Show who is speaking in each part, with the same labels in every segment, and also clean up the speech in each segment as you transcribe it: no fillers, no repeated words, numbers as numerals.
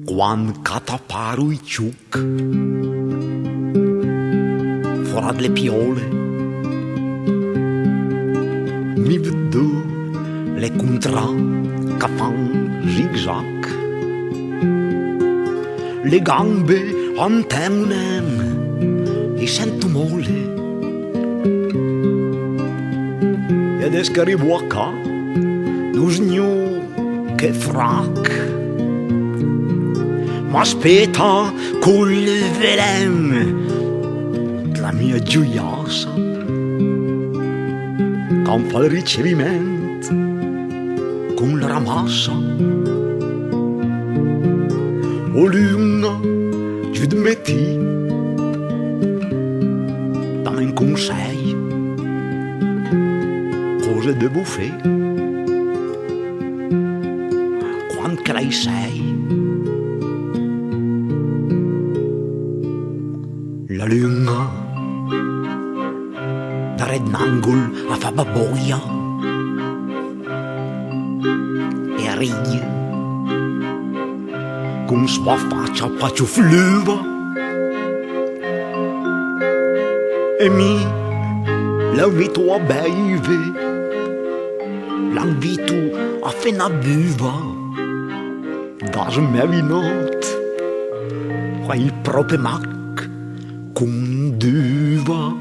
Speaker 1: Quan cataparo i cioch fora le piole mi vedo le contra che fan zigzag, le gambe antemonem e sento mole ed escarivo a ca lo sgno che frac m'aspetta col velen la mia gioiosa che fa il ricevimento con la ramassa o luna giù di metti dammi un consiglio cosa devo fare quando che lei sei. La luna da Rednangol a fa baboia e ride con sua faccia paciufluva e mi l'invito a beve, l'invito a fare una buva da smevinat qua il proprio mac conduva.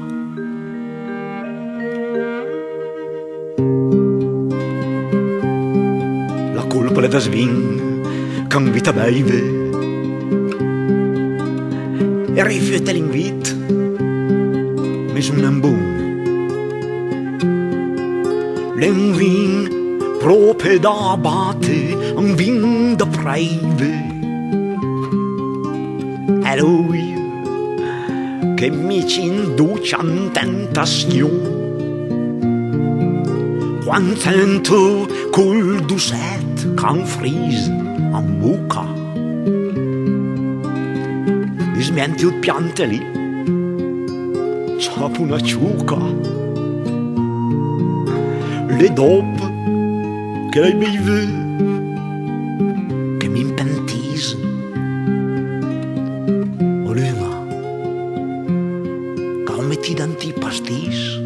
Speaker 1: La colpa è da svin che invita beve e rifiuta l'invito mi sono un buon l'un vin proprio da batte un vin da preve e lui che mi ci induce in tentazione quando sento col duset che un frise in bocca mi smienti il piante lì c'ho una ciuca le dopo che lei beve che mi impentise voleva metti tanti pastis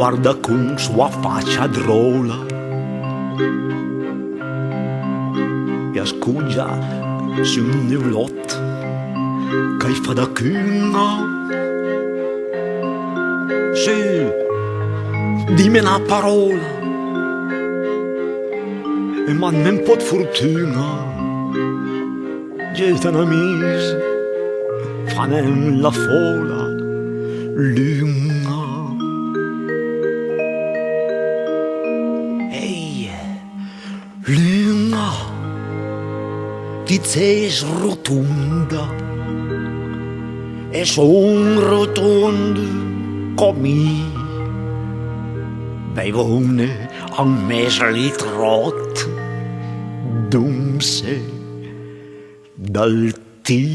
Speaker 1: guarda con sua faccia drola e ascuggia su un nuvolotto che fa da cuna. Sì, dimmi una parola e manna un po' di fortuna. Getta una mise, fanno la fola, luna. Luna, ti sei rotonda e son rotondo come beivone a mese li trot dumse dal tì.